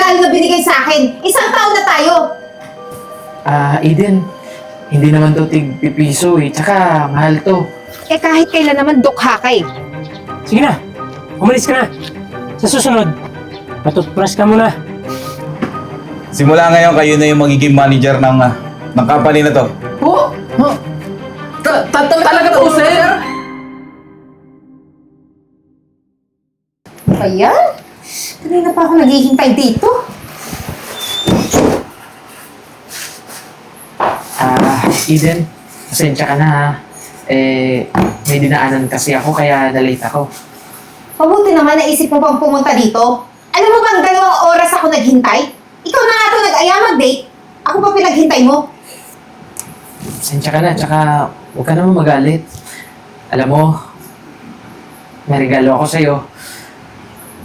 regalo na binigay sa akin. Isang taon na tayo. Eden, hindi naman to tig-pipiso eh. Tsaka, mahal to. Eh kahit kailan naman dukha ka eh. Sige na, umalis ka na. Sa susunod, matutpras ka muna. Simula ngayon, kayo na yung magiging manager ng company na to. Oh! Talaga po, sir? Ayan. Kanina pa ako naghihintay dito. Eden, pasensya ka na ha. May dinaanan kasi ako kaya na-late ako. Mabuti naman naisip mo pang pumunta dito. Alam mo bang 2 oras ako naghintay? Ikaw na nga ito nag-aya mag-date. Ako pa pinaghintay mo. Pasensya ka na, tsaka huwag ka naman magalit. Alam mo, may regalo ako sa'yo.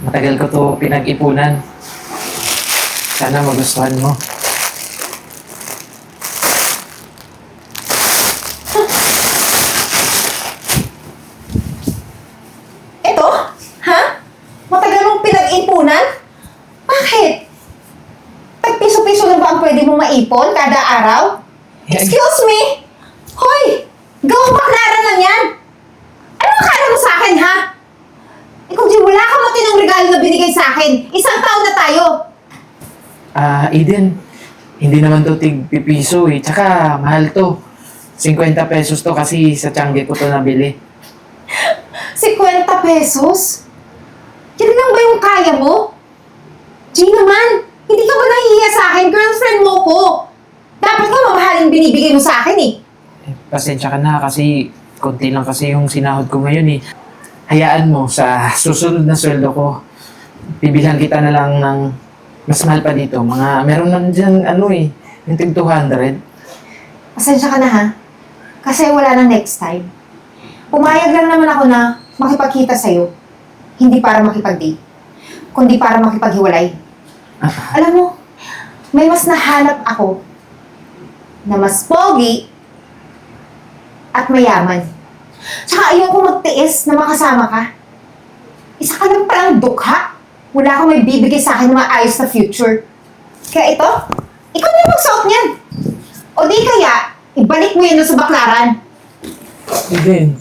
Matagal ko to pinag-ipunan. Sana magustuhan mo. Eto? Ha? Matagal mong pinag-ipunan? Bakit? Tag-piso-piso na ba ang pwede mong maipon kada araw? Excuse me? Hoy! Gawang baklaran lang yan! Ano akala mo sa akin, ha? Ikaw, Jim, wala ka matinong regalo na binigay sa akin. Isang taon na tayo. Eden, hindi naman to tig-pipiso eh. Tsaka, mahal to. 50 pesos to kasi sa Tiangge ko to nabili. 50 pesos? Yan lang ba yung kaya mo? Jay naman, hindi ka ba nahihiya sa akin? Girlfriend mo ko. Dapat ka mamahalin binibigay mo sa akin eh. Pasensya ka na kasi konti lang kasi yung sinahod ko ngayon eh. Hayaan mo, sa susunod na sweldo ko, bibilhan kita na lang ng mas mahal pa dito. Meron na dyan, yung tig 200. Pasensya ka na ha. Kasi wala nang next time. Pumayag lang naman ako na makipagkita sa'yo. Hindi para makipag-date. Kundi para makipaghiwalay. Alam mo, may mas nahanap ako na mas pogi at mayaman. Tsaka ayoko magtiis na makasama ka. Isa ka lang palang dukha. Wala kang may bibigay sa akin ng maayos na future. Kaya ito, ikaw na magsuot niyan. O di kaya, ibalik mo yun sa baklaran. Eden.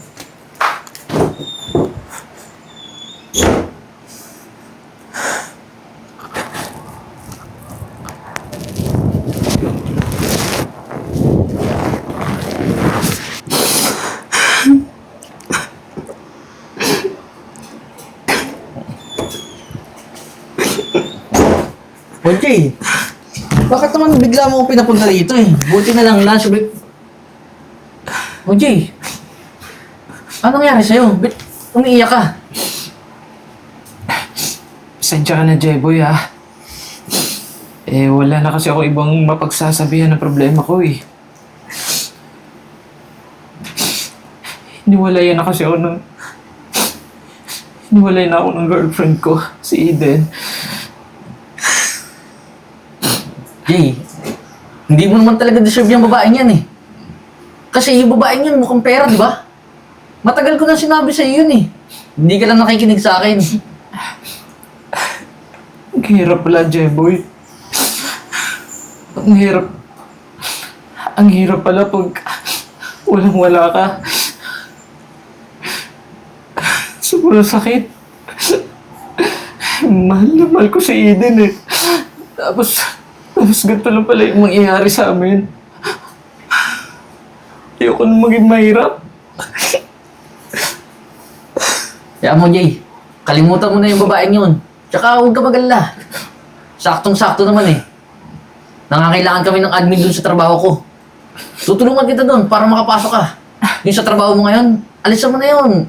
O Jay, bakit naman bigla mo akong pinapunta dito eh? Buti na lang lunch break. O Jay, anong nangyari sa'yo? Ba't umiiyak ka? Pasensya ka na, Jeboy ha. Wala na kasi ako ibang mapagsasabihan ng problema ko eh. Hiniwalay na ako ng girlfriend ko, si Eden. Jay, hindi mo naman talaga deserve yung babaeng yan eh. Kasi yung babaeng yan mukhang pera, di ba? Matagal ko na sinabi sa yun eh. Hindi ka lang nakikinig sa akin. Ang hirap pala, Jeboy. Ang hirap. Ang hirap pala pag walang-wala ka. Sobrang sakit. Mahal na mahal ko si Eden eh. Tapos ganito lang pala yung mangyayari sa amin. Ayoko na maging mahirap. Kaya mo Jay, kalimutan mo na yung babaeng yun. Tsaka huwag ka mag-alala. Saktong-sakto naman eh. Nangangailangan kami ng admin dun sa trabaho ko. Tutulungan kita dun para makapasok ka. Yung sa trabaho mo ngayon, alisan mo na yun.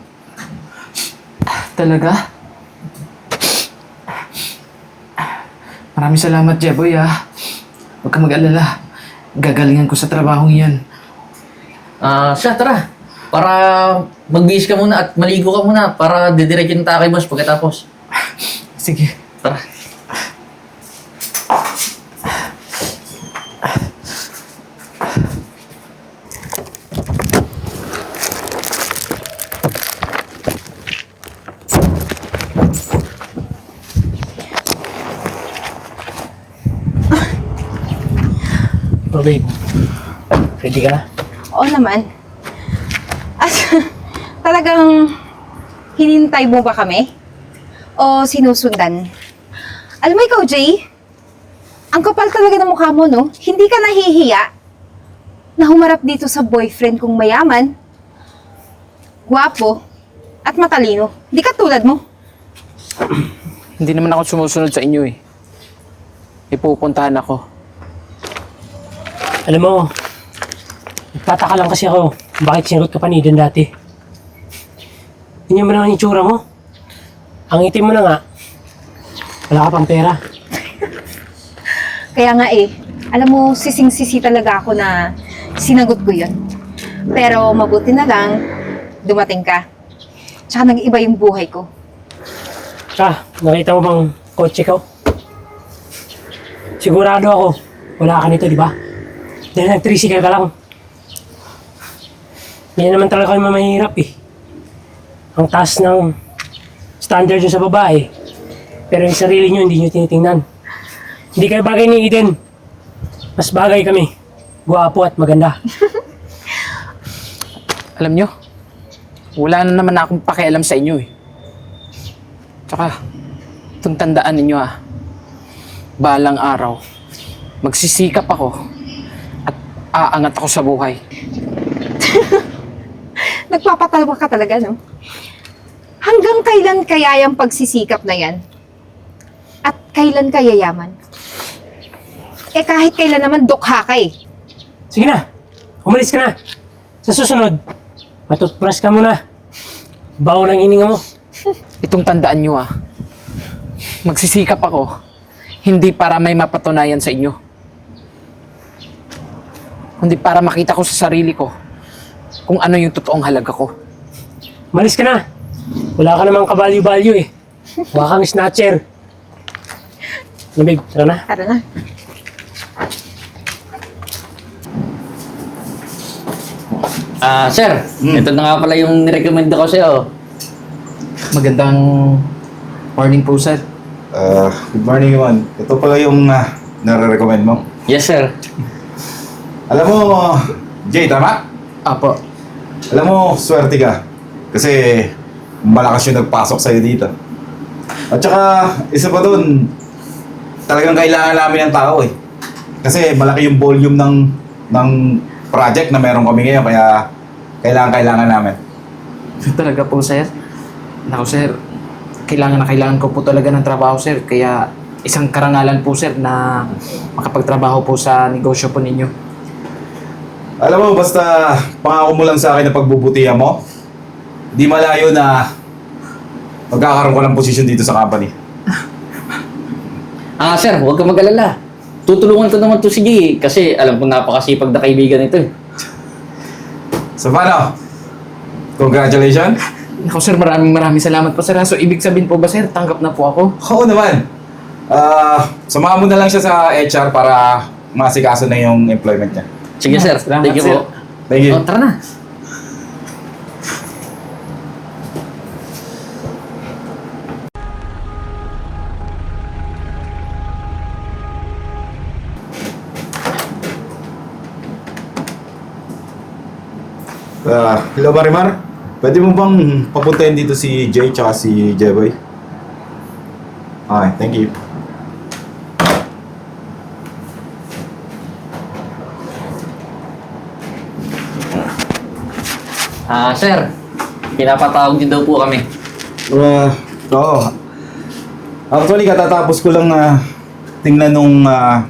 Talaga? Maraming salamat, Jeboy ha. Huwag ka mag-alala. Gagalingan ko sa trabahong yan. Siya, tara. Para magbihis ka muna at maligo ka muna para didiretso yung takay boss pagkatapos. Sige. Tara. Oh, babe. Ready ka na? Oo naman. At talagang hinintay mo ba kami? O sinusundan? Alam mo ikaw, Jay, ang kapal talaga ng mukha mo, no? Hindi ka nahihiya na humarap dito sa boyfriend kong mayaman, gwapo, at matalino. Hindi ka tulad mo. Hindi naman ako sumusunod sa inyo eh. Ipupuntahan ako. Alam mo, nagtataka lang kasi ako kung bakit sinagot ka pa ni Eden dati. Tingnan mo naman yung tsura mo. Ang itim mo na nga. Wala ka pang pera. Kaya nga eh, alam mo, sising-sisi talaga ako na sinagot ko yun. Pero mabuti na lang, dumating ka. Tsaka nag-iba yung buhay ko. Nakita mo bang kotse ko? Sigurado ako, wala ka nito, di ba? Dahil nag-tricycle ka lang. Hindi naman talaga kayo mamahirap eh. Ang taas ng standard nyo sa babae, pero yung sarili nyo hindi nyo tinitingnan. Hindi kayo bagay ni Eden. Mas bagay kami. Guwapo at maganda. Alam nyo, wala na naman akong pakialam sa inyo eh. Tsaka, itong tandaan ninyo balang araw, magsisikap ako at aangat ako sa buhay. Nagpapatalwa ka talaga, no? Hanggang kailan kaya yung pagsisikap na yan? At kailan kaya yaman? Eh kahit kailan naman dukha ka eh. Sige na, umalis ka na. Sa susunod, matutpras ka muna. Bawo ng hininga mo. Itong tandaan nyo magsisikap ako, hindi para may mapatunayan sa inyo. Kundi para makita ko sa sarili ko kung ano yung totoong halaga ko. Umalis ka na. Wala ka namang kabalyo-balyo eh. Baka kang snatcher. No, babe, tara na. Tara na. Sir, ito na nga pala yung nirecommend ko sa'yo. Magandang morning po, sir. Good morning, Iwan. Ito pala yung nare-recommend mo. Yes, sir. Alam mo, Jay, tama? Apo. Alam mo, swerte ka. Kasi malakas yung nagpasok sa'yo dito. At saka, isa pa dun, talagang kailangan namin ng tao eh. Kasi malaki yung volume ng project na meron kami ngayon, kaya kailangan namin. Talaga po, sir. Naku, sir. Kailangan ko po talaga ng trabaho, sir. Kaya isang karangalan po, sir, na makapagtrabaho po sa negosyo po ninyo. Alam mo, basta pangako mo lang sa akin na pagbubutihan mo, di malayo na magkakaroon ko ng posisyon dito sa company. Sir, huwag ka mag-alala. Tutulungan ko naman to si Jay kasi alam ko napakasipag na kaibigan ito eh. So paano? Congratulations! Naku, sir, maraming salamat po, sir. So, ibig sabihin po ba, sir, tanggap na po ako? Oo naman. Samahan mo na lang siya sa HR para masikaso na yung employment niya. Sige, sir. Salamat, Thank you sir. po. Thank you. Oh, tara na. Hello, Marimar. Pwede mo bang papuntahin dito si Jay tsaka si Jeboy? Okay, thank you. Sir. Pinapatawag din daw po kami. Oo. Actually, katatapos ko lang tingnan nung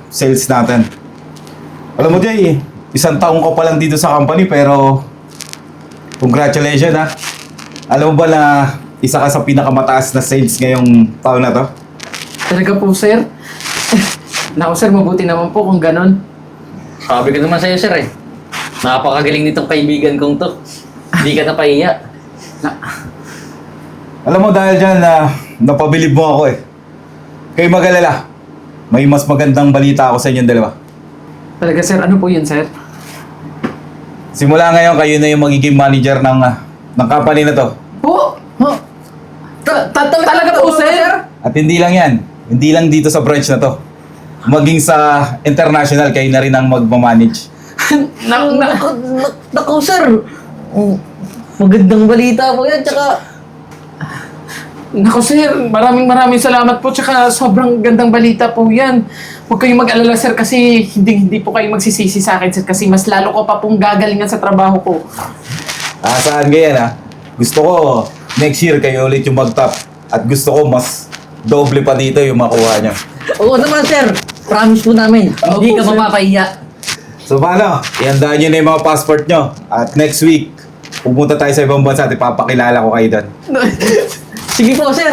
sales natin. Alam mo, Jay, isang taong ko pa lang dito sa company pero congratulations ha. Alam mo ba na isa ka sa pinakamataas na sales ngayong taon na to? Talaga po, sir. Naku, sir, mabuti naman po kung ganon. Sabi ko naman sa'yo, sir eh. Napakagaling nitong kaibigan kong to. Hindi ka napahiya. Alam mo, dahil dyan napabilib mo ako eh. Kayo mag-alala. May mas magandang balita ako sa inyong dalawa. Talaga, sir, ano po yun, sir? Simula ngayon, kayo na yung magiging manager ng company na to. Po? Huh? Talaga po, sir? At hindi lang yan. Hindi lang dito sa branch na to. maging sa international, kayo na rin ang magmamanage. Naku, sir. Oh, magandang balita po yan, tsaka... Naku sir, maraming salamat po. Tsaka sobrang gandang balita po yan. Huwag kayong mag-alala sir kasi hindi po kayo magsisisi sa akin sir kasi mas lalo ko pa pong gagalingan sa trabaho ko. Saan ganyan ha? Gusto ko next year kayo ulit yung mag-top. At gusto ko mas doble pa dito yung makuha nyo. Oo naman, sir. Promise po namin. Hindi ka sir. mapapahiya. So paano? Ihandaan nyo na yung mga passport nyo. At next week, pupunta tayo sa ibang bansa at ipapakilala ko kayo doon. Sige po, sir.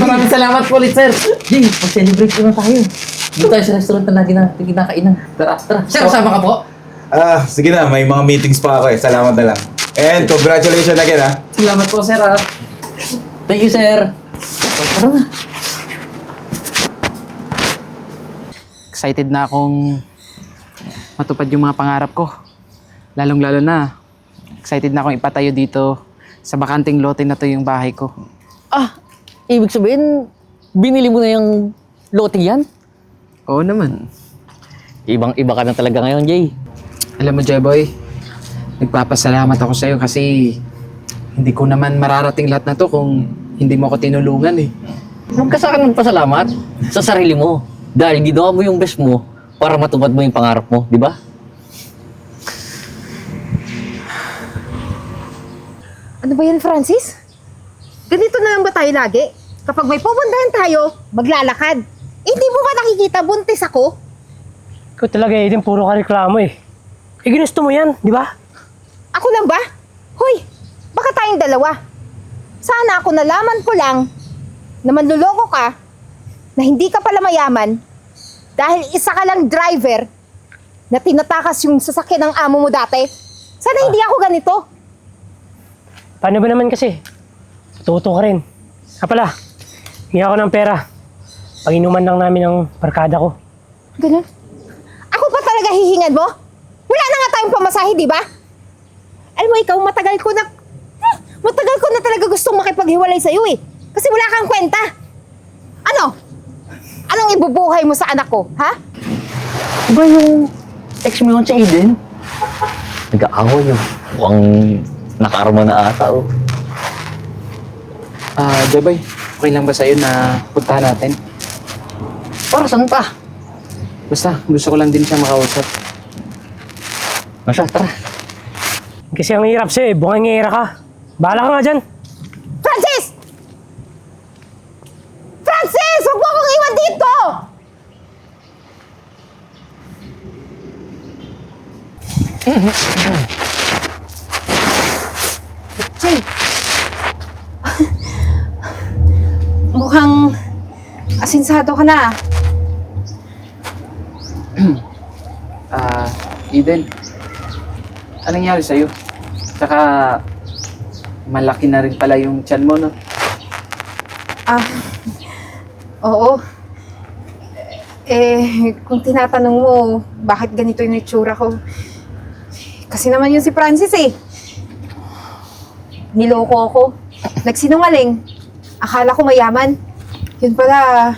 Maraming salamat po ulit sir. Jay, mag-celebrate ko na tayo. Dito tayo sa restaurant na lagi natin kinakainan. Tara. Sir, kasama ka po? Sige na, may mga meetings pa ako eh. Salamat na lang. And congratulations again ha. Salamat po sir ah. Thank you, sir. Tara na. Excited na akong matupad yung mga pangarap ko. Lalong-lalo na, excited na akong ipatayo dito sa bakanting lote na to yung bahay ko. Ibig sabihin, binili mo na yung lote yan? Oo naman. Ibang-iba ka na talaga ngayon, Jay. Alam mo, Jeboy, nagpapasalamat ako sa'yo kasi hindi ko naman mararating lahat na to kung hindi mo ako tinulungan eh. Huwag ka sa akin magpasalamat sa sarili mo. Dahil ginawa mo yung best mo para matupad mo yung pangarap mo, di ba? Ano ba yan, Francis? Ganito na lang ba tayo lagi? Kapag may pupuntahan tayo, maglalakad. Hindi mo ba nakikita, buntis ako? Ikaw talaga, Eden, puro ka reklamo eh. Ginusto mo yan, di ba? Ako lang ba? Hoy, baka tayong dalawa. Sana ako nalaman ko lang na manluloko ka, na hindi ka pala mayaman, dahil isa ka lang driver na tinatakas yung sasakyan ng amo mo dati. Sana hindi ako ganito. Paano ba naman kasi? Tuto ka rin. Pala, hingi ako ng pera. Pag-inuman lang namin ng barkada ko. Ganun? Ako pa talaga hihingan mo? Wala na nga tayong pamasahe, di ba? Alam mo, ikaw, matagal ko na talaga gustong makipaghiwalay sa'yo eh. Kasi wala kang kwenta. Ano? Anong ibubuhay mo sa anak ko, ha? Diba yung ex mo yun sa Eden? Nag-aaway yun. Mukhang nakarma na ata, oh. Jeboy, okay lang ba sa'yo na puntahan natin? Para saan pa? Basta, gusto ko lang din siya makausap. Masya, tara. Kasi ang hirap sa'yo eh, bungangera ka. Bahala ka nga dyan. Francis! Francis! Huwag mo akong iwan dito! Jay! Mukhang asinsado ka na. Eden, anong nangyari sa'yo? Tsaka, malaki na rin pala yung tiyan mo, no? Oo. Kung tinatanong mo, bakit ganito yung itsura ko? Kasi naman yun si Francis eh. Niloko ako. Nagsinungaling. Akala ko mayaman. Yun pala,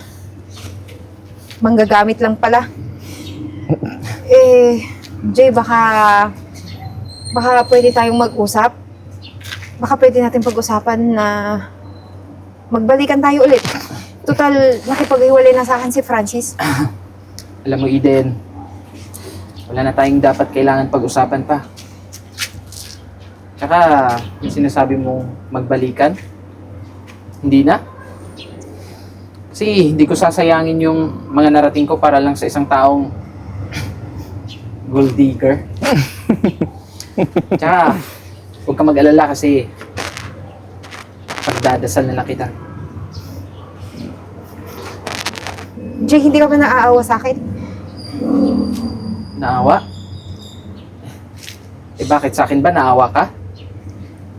manggagamit lang pala. Jay, baka pwede tayong mag-usap. Baka pwede natin pag-usapan na magbalikan tayo ulit. Total, nakipag-iwalay na sa akin si Francis. Alam mo, Eden, wala na tayong dapat kailangan pag-usapan pa. Tsaka, yung sinasabi mong magbalikan, hindi na. Kasi hindi ko sasayangin yung mga narating ko para lang sa isang taong gold digger. Tsaka, huwag ka mag-alala kasi pagdadasal na lang kita. Jay, hindi ka ba naaawa sa akin? Naawa? Bakit sa akin ba naawa ka?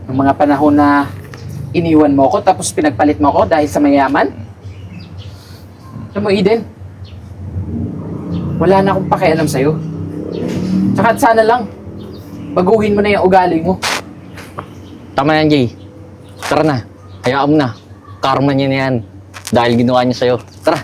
Noong mga panahon na iniwan mo ko tapos pinagpalit mo ko dahil sa mayaman? Alam mo, Eden, wala na akong pakialam sa'yo. Tsaka sana lang, baguhin mo na yung ugali mo. Tama yan, Jay. Tara na. Hayaan mo na. Karma niya na yan. Dahil ginawa niya sa'yo. Tara.